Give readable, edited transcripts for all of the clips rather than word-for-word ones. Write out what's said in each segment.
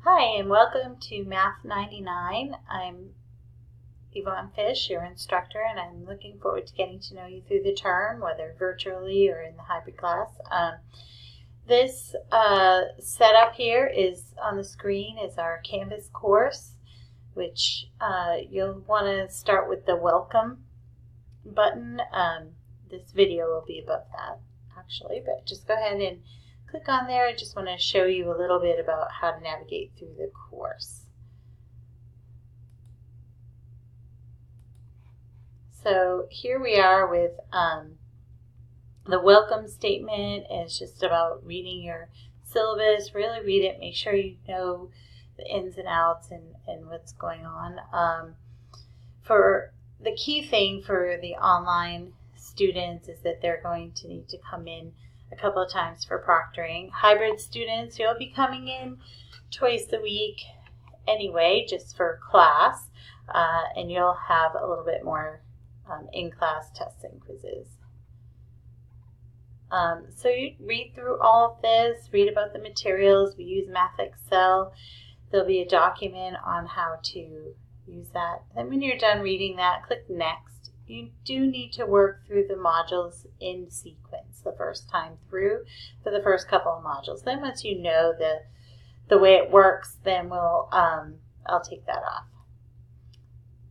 Hi, and welcome to Math 99. I'm Yvonne Fish, your instructor, and I'm looking forward to getting to know you through the term, whether virtually or in the hybrid class. This setup here is on the screen is our Canvas course, which you'll want to start with the welcome button. This video will be above that, actually, but just go ahead and click on there. I just want to show you a little bit about how to navigate through the course. So here we are with the welcome statement. It's just about reading your syllabus. Really read it. Make sure you know the ins and outs and what's going on. For the key thing for the online students is that they're going to need to come in a couple of times for proctoring. Hybrid students, you'll be coming in twice a week anyway, just for class, and you'll have a little bit more in-class tests and quizzes. So you read through all of this, read about the materials. We use Math Excel. There'll be a document on how to use that. Then when you're done reading that, click Next. You do need to work through the modules in sequence the first time through for the first couple of modules. Then once you know the way it works, then I'll take that off.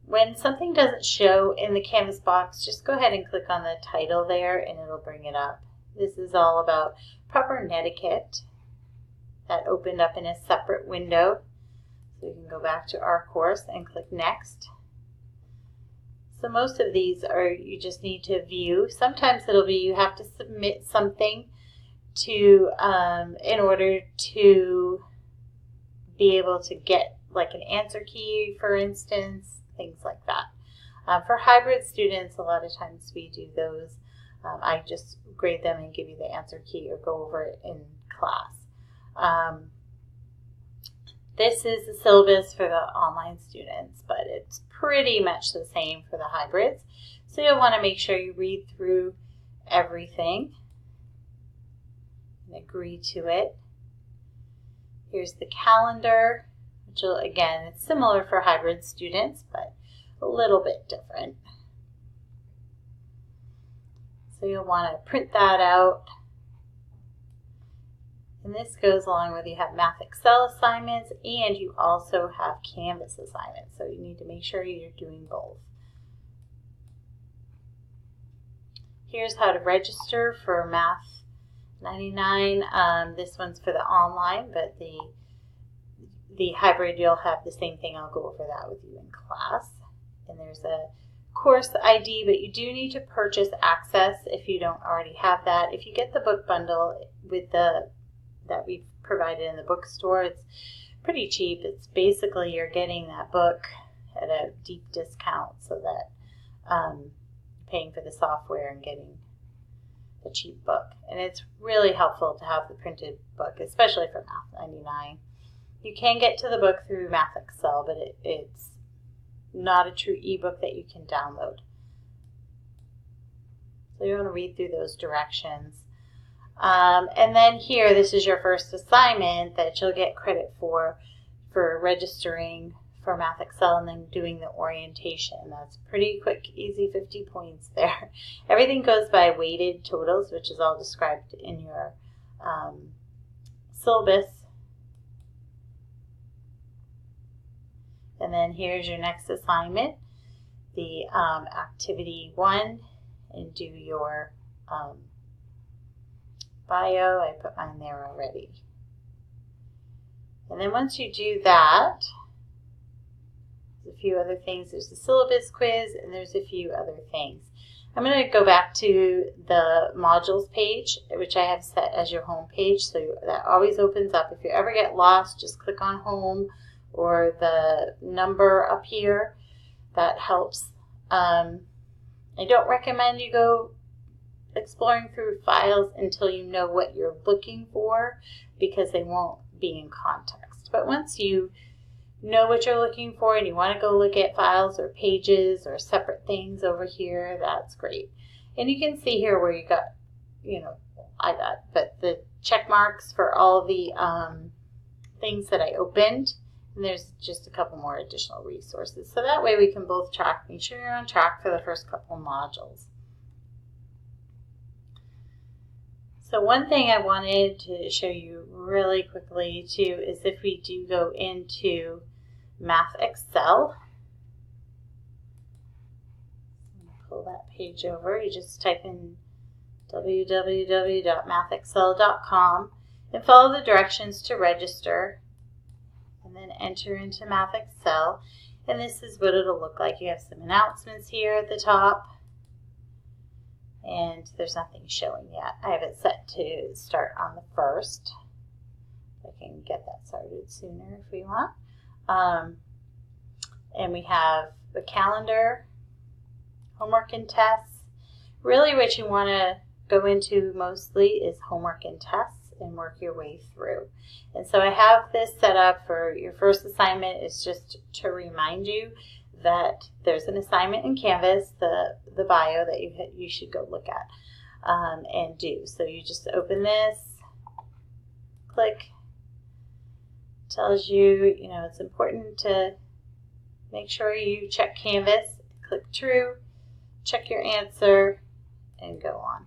When something doesn't show in the Canvas box, just go ahead and click on the title there and it'll bring it up. This is all about proper netiquette. That opened up in a separate window. So you can go back to our course and click Next. So most of these are you just need to view. Sometimes it'll be you have to submit something to in order to be able to get like an answer key, for instance, things like that. For hybrid students, a lot of times we do those. I just grade them and give you the answer key or go over it in class. This is the syllabus for the online students, but it's pretty much the same for the hybrids. So you'll want to make sure you read through everything and agree to it. Here's the calendar, which will, again, it's similar for hybrid students, but a little bit different. So you'll want to print that out. And this goes along with you have Math Excel assignments and you also have Canvas assignments. So you need to make sure you're doing both. Here's how to register for Math 99. This one's for the online, but the hybrid, you'll have the same thing. I'll go over that with you in class. And there's a course ID, but you do need to purchase access if you don't already have that. If you get the book bundle with that we've provided in the bookstore, it's pretty cheap. It's basically you're getting that book at a deep discount so that paying for the software and getting the cheap book. And it's really helpful to have the printed book, especially for Math 99. You can get to the book through Math Excel, but it's not a true ebook that you can download. So you want to read through those directions. And then here, this is your first assignment that you'll get credit for registering for Math Excel and then doing the orientation. That's pretty quick, easy, 50 points there. Everything goes by weighted totals, which is all described in your syllabus. And then here's your next assignment, the activity 1, and do your bio. I put mine there already. And then once you do that, there's a few other things. There's the syllabus quiz and there's a few other things. I'm going to go back to the modules page, which I have set as your home page. So that always opens up. If you ever get lost, just click on home or the number up here. That helps. I don't recommend you go exploring through files until you know what you're looking for, because they won't be in context. But once you know what you're looking for and you want to go look at files or pages or separate things over here, that's great. And you can see here where you got, I got, but the check marks for all the things that I opened, and there's just a couple more additional resources. So that way we can both track, make sure you're on track for the first couple modules. So one thing I wanted to show you really quickly too is if we do go into Math Excel, I'm going to pull that page over. You just type in www.mathexcel.com and follow the directions to register, and then enter into Math Excel. And this is what it'll look like. You have some announcements here at the top, and there's nothing showing yet. I have it set to start on the 1st. I can get that started sooner if we want. And we have the calendar, homework and tests. Really what you want to go into mostly is homework and tests and work your way through. And so I have this set up for your first assignment is just to remind you that there's an assignment in Canvas, the bio that you should go look at and do. So you just open this, click, tells you, it's important to make sure you check Canvas, click true, check your answer, and go on.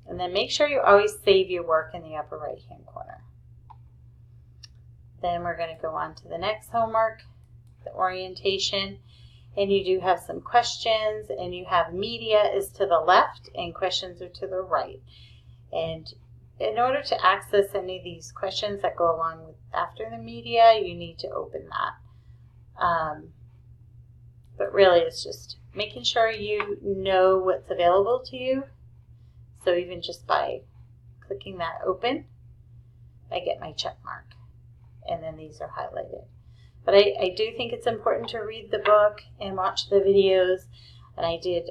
And then make sure you always save your work in the upper right hand corner. Then we're going to go on to the next homework, the orientation, and you do have some questions, and you have media is to the left and questions are to the right. And in order to access any of these questions that go along with after the media, you need to open that. But really it's just making sure you know what's available to you. So even just by clicking that open, I get my check mark, and then these are highlighted. But I do think it's important to read the book and watch the videos, and I did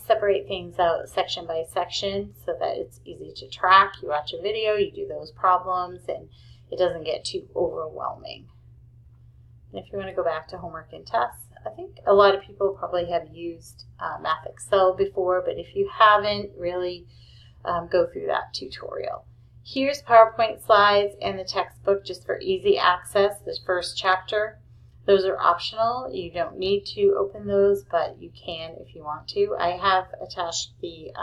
separate things out section by section so that it's easy to track. You watch a video, you do those problems, and it doesn't get too overwhelming. And if you want to go back to homework and tests, I think a lot of people probably have used Math Excel before, but if you haven't, really go through that tutorial. Here's PowerPoint slides and the textbook just for easy access, the first chapter. Those are optional. You don't need to open those, but you can if you want to. I have attached the,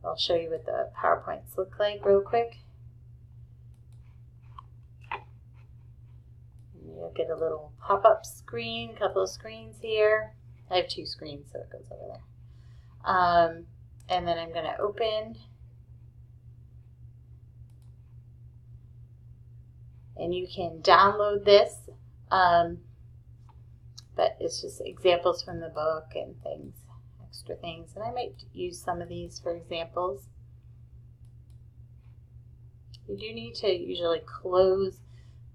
I'll show you what the PowerPoints look like real quick. You'll get a little pop-up screen, a couple of screens here. I have 2 screens, so it goes over there. And then I'm going to open, and you can download this, but it's just examples from the book and things, extra things. And I might use some of these for examples. You do need to usually close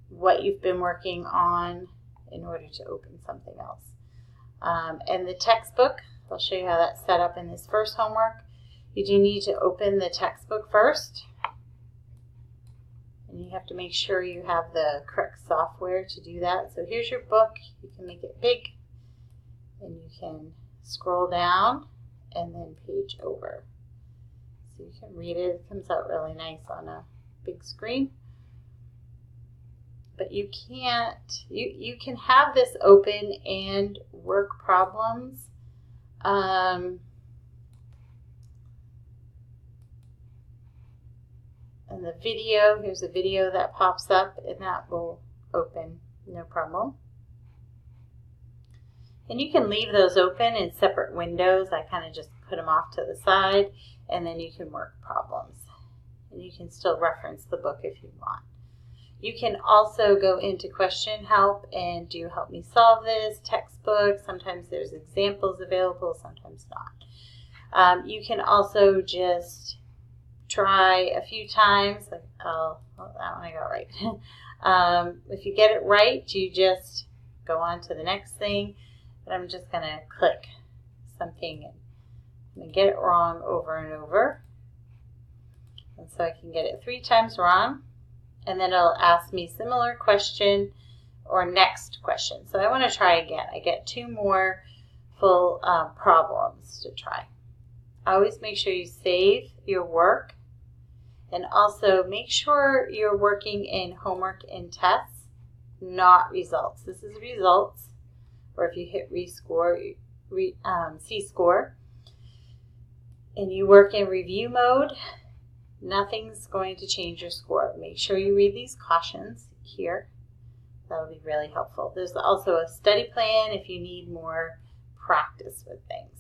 what you've been working on in order to open something else. And the textbook, I'll show you how that's set up in this first homework. You do need to open the textbook first. And you have to make sure you have the correct software to do that. So here's your book. You can make it big, and you can scroll down and then page over. So you can read it. It comes out really nice on a big screen. But you can't, you can have this open and work problems. And the video, here's a video that pops up, and that will open, no problem. And you can leave those open in separate windows. I kind of just put them off to the side, and then you can work problems. And you can still reference the book if you want. You can also go into question help and do help me solve this, textbook. Sometimes there's examples available, sometimes not. You can also just try a few times. Oh, that one I got right. If you get it right, you just go on to the next thing. But I'm just going to click something and get it wrong over and over. And so I can get it 3 times wrong. And then it'll ask me similar question or next question. So I want to try again. I get 2 more full problems to try. Always make sure you save your work And also make sure you're working in homework and tests, not results. This is results, or if you hit C-score, and you work in review mode, nothing's going to change your score. Make sure you read these cautions here. That will be really helpful. There's also a study plan if you need more practice with things.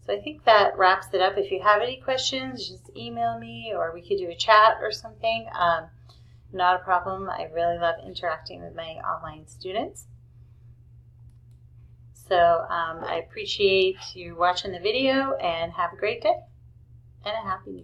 So I think that wraps it up. If you have any questions, just email me, or we could do a chat or something. Not a problem. I really love interacting with my online students. So I appreciate you watching the video, and have a great day and a happy new year.